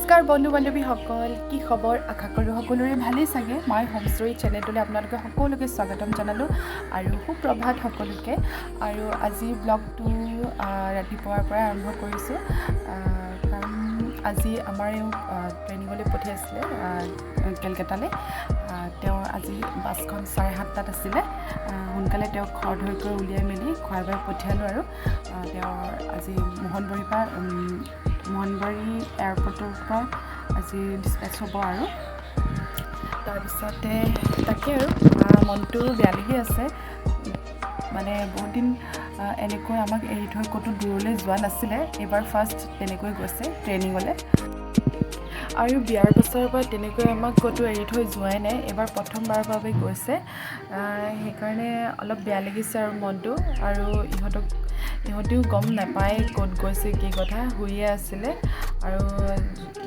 নমস্কাৰ বন্ধু বান্ধৱীসকল, কি খবৰ? আশা কৰোঁ সকলোৰে ভালেই চাগে। মই হোম ষ্টৰী চেনেলটোলৈ আপোনালোকে সকলোকে স্বাগতম জনালোঁ আৰু সুপ্ৰভাত সকলোকে। আৰু আজি ব্লগটো ৰাতিপুৱাৰ পৰাই আৰম্ভ কৰিছোঁ, কাৰণ আজি আমাৰ এওঁ ট্ৰেইনিঙলৈ পঠিয়াইছিলে কেলকাতালৈ। তেওঁ আজি বাছখন 7:30 আছিলে। সোনকালে তেওঁক খৰধৰকৈ উলিয়াই মেলি খুৱাই বাই পঠিয়ালোঁ। আৰু তেওঁৰ আজি মোহনবাৰী এয়াৰপৰ্টৰ পৰা আজি ডিছপেচ হ'ব। আৰু তাৰপিছতে তাকে আৰু মনটো বেয়া লাগি আছে, মানে বহুত দিন এনেকৈ আমাক এৰি থৈ ক'তো দূৰলৈ যোৱা নাছিলে। এইবাৰ ফাৰ্ষ্ট তেনেকৈ গৈছে ট্ৰেইনিঙলৈ, আৰু বিয়াৰ বছৰৰ পৰা তেনেকৈ আমাক ক'তো এৰি থৈ যোৱাই নাই। এইবাৰ প্ৰথমবাৰৰ বাবে গৈছে, সেইকাৰণে অলপ বেয়া লাগিছে আৰু মনটো। আৰু ইহঁতেও গম নাপায় ক'ত গৈছে, কি কথা, শুইয়ে আছিলে আৰু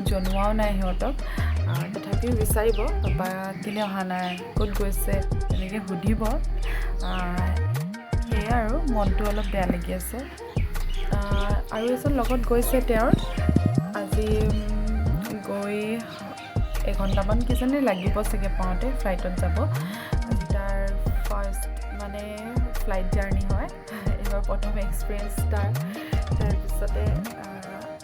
জনোৱাও নাই সিহঁতক। তথাপিও বিচাৰিব, পাপা কেলৈ অহা নাই, ক'ত গৈছে, তেনেকৈ সুধিব। সেয়াই আৰু মনটো অলপ বেয়া লাগি আছে। আৰু এজন লগত গৈছে তেওঁৰ, আজি গৈ এঘণ্টামান কিজানি লাগিব চাগে পাওঁতে, ফ্লাইটত যাব। আজি তাৰ ফাৰ্ষ্ট মানে ফ্লাইট জাৰ্ণি হয়, এইবাৰ প্ৰথম এক্সপিৰিয়েঞ্চ তাৰ। তাৰপিছতে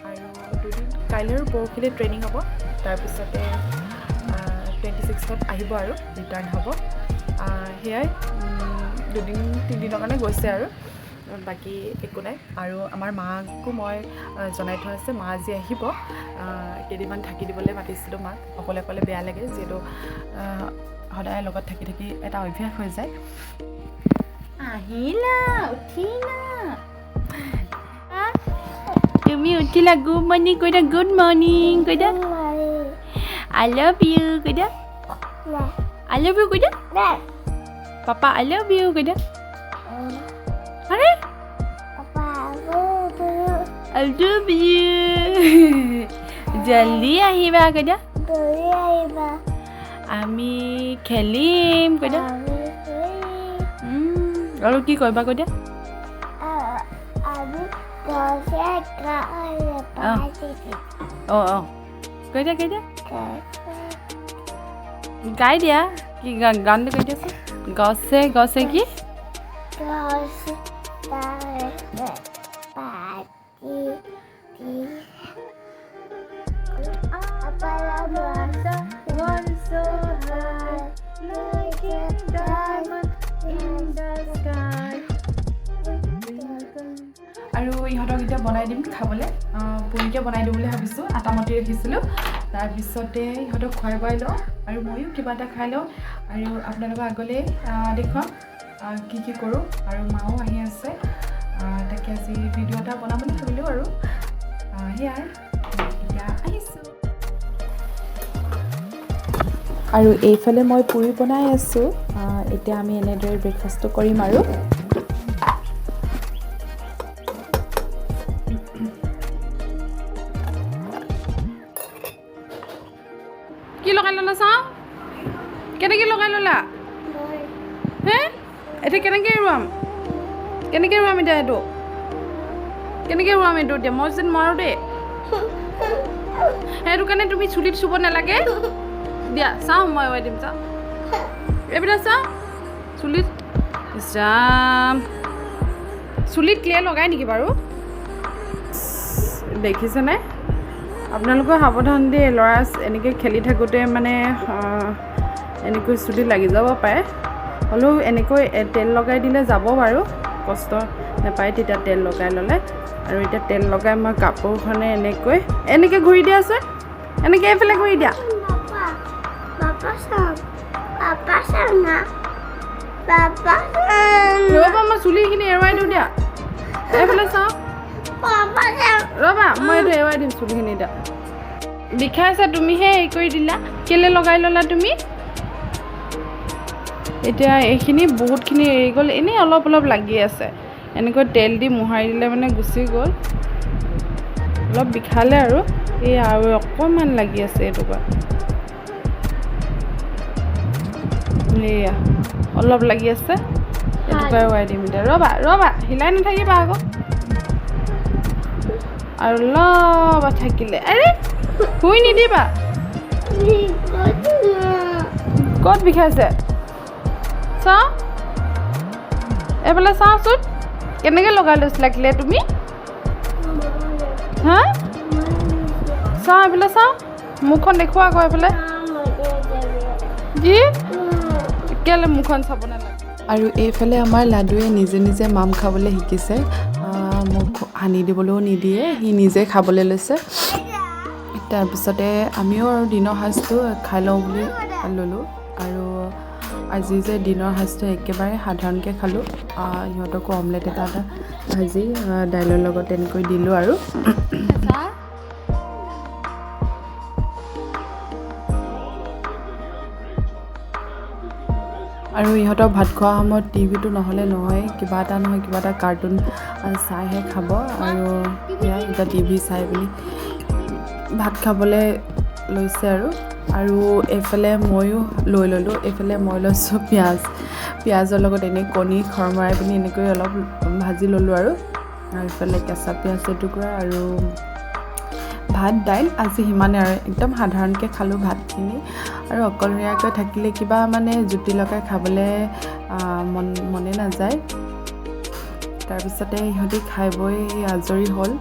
আৰু দুদিন, কাইলৈ আৰু পৰহিলৈ ট্ৰেইনিং হ'ব। তাৰপিছতে 26ত আহিব আৰু ৰিটাৰ্ণ হ'ব। সেয়াই, 2-3 দিনৰ কাৰণে গৈছে আৰু বাকী একো নাই। আৰু আমাৰ মাকো মই জনাই থোৱা আছে, মা আজি আহিব। কেইদিনমান থাকি দিবলৈ মাতিছিলোঁ মাক। অকলে অকলে বেয়া লাগে, যিহেতু সদায় লগত থাকি থাকি এটা অভ্যাস হৈ যায়। আহিলা, উঠিলা, তুমি উঠিলা? গুড মৰ্ণিং কৈ দিয়া, গুড মৰ্ণিং কৈ দিয়া, আই লাভ ইউ কৈ দিয়া, আই লাভ ইউ কৈ দিয়া, পাপা আই লাভ ইউ কৈ দিয়া। আৰে আই লাভ ইউ, জল্দি আহিবা কৈ দিয়া, আমি খেলিম কৈ দিয়া। আৰু কি কৰিবা কৈ দিয়া? কৈ দিয়া, কৈ দিয়া, গাই দিয়া। কি গানটো কৈ দিয়াচোন। গছে গছে কি? আৰু ইহঁতক এতিয়া বনাই দিম খাবলৈ। পুৰিকে বনাই দিম বুলি ভাবিছোঁ, আটা মতি ৰাখিছিলোঁ। তাৰপিছতে ইহঁতক খুৱাই বোৱাই লওঁ আৰু ময়ো কিবা এটা খাই লওঁ, আৰু আপোনালোকৰ আগলৈ দেখুৱাম কি কি কৰোঁ। আৰু মাও আহি আছে, তাকে আজি ভিডিঅ' এটা বনাম বুলি ভাবিলোঁ। আৰু সেয়াই, এতিয়া আহিছোঁ। আৰু এইফালে মই পুৰি বনাই আছোঁ। এতিয়া আমি এনেদৰে ব্ৰেকফাষ্টটো কৰিম। আৰু কি লগাই ল'লা চাওঁ, কেনেকৈ লগাই ল'লা হে? এতিয়া কেনেকৈ এৰুৱাম এতিয়া? এইটো কেনেকৈ এৰুৱাম এইটো এতিয়া? মই যেন নোৱাৰোঁ দেই, সেইটো কাৰণে তুমি চুলিত চুব নালাগে দিয়া। চাওঁ মই এৰুৱাই দিম, চাওঁ এইবিলাক, চাওঁ চুলিত। যাম, চুলিত ক্লে লগাই নেকি বাৰু? দেখিছেনে? আপোনালোকৰ সাৱধান দেই, ল'ৰা এনেকৈ খেলি থাকোঁতে মানে এনেকৈ চুলিত লাগি যাব পাৰে। হ'লেও এনেকৈ তেল লগাই দিলে যাব বাৰু, কষ্ট নাপায় তেতিয়া তেল লগাই ল'লে। আৰু এতিয়া তেল লগাই মই কাপোৰখনে এনেকৈ ঘূৰি দিয়াচোন, এনেকৈ এইফালে ঘূৰি দিয়া। ৰ'বা, মই চুলিখিনি এৰুৱাই দিওঁ দিয়া, এইফালে চাওঁ। ৰ'বা, মই এইটো এৰুৱাই দিম চুলিখিনি এতিয়া। বিষাই আছে, তুমিহে হেৰি কৰি দিলা, কেলৈ লগাই ল'লা তুমি? এতিয়া এইখিনি বহুতখিনি এৰি গ'ল, এনেই অলপ অলপ লাগি আছে। এনেকৈ তেল দি মোহাৰি দিলে মানে গুচি গ'ল। অলপ বিষালে আৰু আৰু অকণমান লাগি আছে এইটোপা, এয়া অলপ লাগি আছে। এইটোপাই এৰুৱাই দিম এতিয়া। ৰ'বা, হিলাই নাথাকিবা আকৌ। আৰু অলপ থাকিলে, আৰে শুই নিদিবা ক'ত বিষাইছে চাওঁ এইফালে চাওঁচোন কেনেকৈ লগাই লৈছিলা কিলে তুমি হা চাওঁ এইফালে চাওঁ মুখখন দেখুওৱা আকৌ এইফালে কি কেলৈ মুখখন চাব নালাগে আৰু এইফালে আমাৰ লাডুৱে নিজে নিজে মাম খাবলৈ শিকিছে মোক সানি দিবলৈও নিদিয়ে সি নিজে খাবলৈ লৈছে তাৰপিছতে আমিও আৰু দিনৰ সাজটো খাই লওঁ বুলি ল'লোঁ আৰু আজি যে দিনৰ সাজটো একেবাৰে সাধাৰণকৈ খালোঁ সিহঁতকো অমলেট এটা ভাজি দাইলৰ লগত তেনেকৈ দিলোঁ আৰু আৰু ইহঁতক ভাত খোৱা সময়ত টিভিটো নহ'লে নহয় কিবা এটা নহয় কিবা এটা কাৰ্টুন চাইহে খাব আৰু সেয়া এতিয়া টিভি চাই পিনি ভাত খাবলৈ লৈছে আৰু এইফালে ময়ো লৈ ল'লোঁ এইফালে মই লৈছোঁ পিঁয়াজৰ লগত এনেই কণী খৰমৰাই পিনি এনেকৈ অলপ ভাজি ল'লোঁ আৰু এইফালে কেঁচা পিঁয়াজ এটুকুৰা আৰু ভাত দাইল আজি সিমানে আৰু একদম সাধাৰণকৈ খালোঁ ভাতখিনি আৰু অকলশৰীয়াকৈ থাকিলে কিবা মানে জুতি লগাই খাবলৈ মনে নাযায় তাৰপিছতে ইহঁতি খাই বৈ আজৰি হ'ল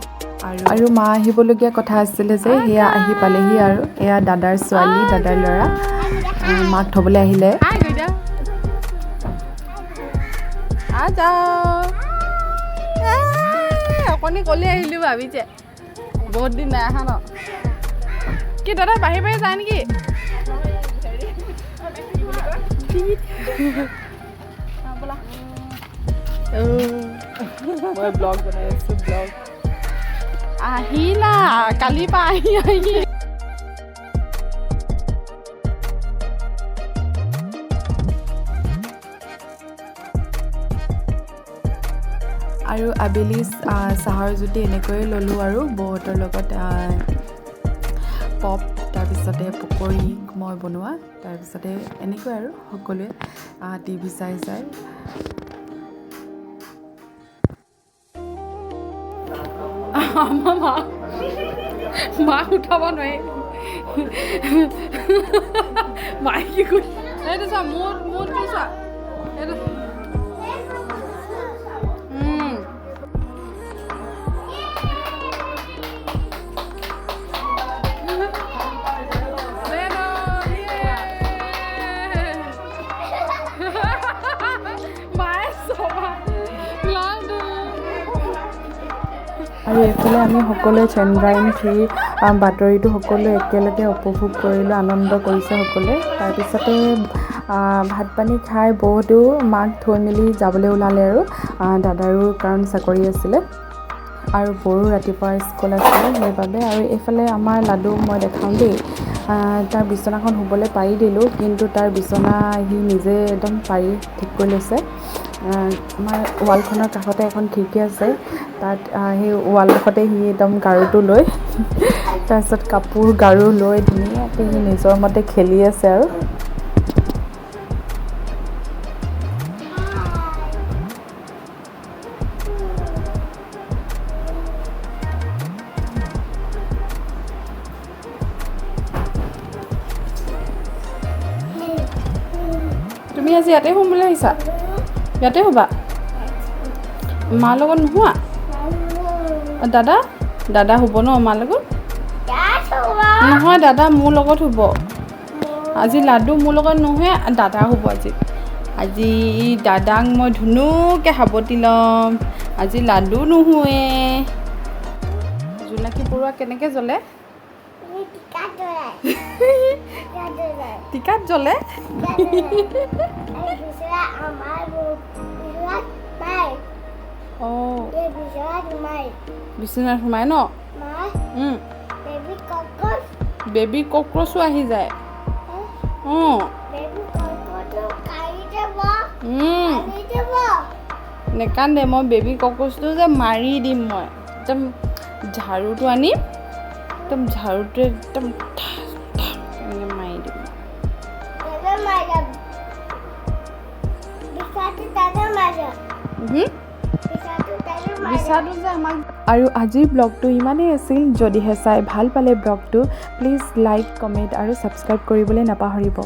আৰু মা আহিবলগীয়া কথা আছিলে যে সেয়া আহি পালেহি আৰু এয়া দাদাৰ ছোৱালী দাদাৰ ল'ৰা মাক থ'বলৈ আহিলে অকণি কলি আহিলোঁ ভাবিছে বহুত দিন নাই অহা ন কি দাদা বাঢ়ি বাঢ়ি যায় নেকি মই ব্লগ বনাই আছোঁ ব্লগ আহিলা কালিৰ পৰা আহি আৰু আবেলি চাহৰ জুতি এনেকৈয়ে ল'লোঁ আৰু বৌহঁতৰ লগত পপ তাৰপিছতে পকৰি মই বনোৱা তাৰপিছতে এনেকৈ আৰু সকলোৱে টিভি চাই আমাৰ মাক উঠাব নোৱাৰি মায়ে কি কৰি এইটো চা মোৰ চা এইটো আৰু এইফালে আমি সকলোৱে চন্দ্ৰায়ন-3 বাতৰিটো সকলোৱে একেলগে উপভোগ কৰিলোঁ আনন্দ কৰিছে সকলোৱে তাৰপিছতে ভাত পানী খাই বৌহঁতেও মাক থৈ মেলি যাবলৈ ওলালে আৰু দাদাৰো কাৰণ চাকৰি আছিলে আৰু বৌৰো ৰাতিপুৱা স্কুল আছিলে সেইবাবে আৰু এইফালে আমাৰ লাডু মই দেখাওঁ দেই তাৰ বিচনাখন শুবলৈ পাৰি দিলোঁ কিন্তু তাৰ বিচনা সি নিজে একদম পাৰি ঠিক কৰি লৈছে আমাৰ ৱালখনৰ কাষতে এখন খিৰিকী আছে তাত সেই ৱালডোখৰতে সি একদম গাৰুটো লৈ তাৰপিছত কাপোৰ গাৰু লৈ ধুনীয়াকৈ সি নিজৰ মতে খেলি আছে আৰু তুমি আজি ইয়াতে শুম বুলি আহিছা ইয়াতে শুবা মাৰ লগত নোহোৱা দাদা শুব ন মাৰ লগত নহয় দাদা মোৰ লগত শুব আজি লাডু মোৰ লগত নোহোৱে দাদা শুব আজি দাদাক মই ধুনুকৈ সাৱটি ল'ম আজি লাডু নোহোৱে জোনাকী পৰুৱা কেনেকৈ জ্বলে টিকাত জ্বলে বিচনাত সোমাই ন বেবী কক্ৰচো আহি যায় নেকান্দে মই বেবী কক্ৰচটো যে মাৰি দিম মই একদম ঝাৰুটো আনিম একদম ঝাৰুটোৱে একদম এনেকৈ মাৰি দিম ভিছাটো যে আমাক আৰু আজিৰ ব্লগটো ইমানেই আছিল। যদিহে চাই ভাল পালে ব্লগটো প্লিজ লাইক কমেণ্ট আৰু ছাবস্ক্ৰাইব কৰিবলৈ নাপাহৰিব।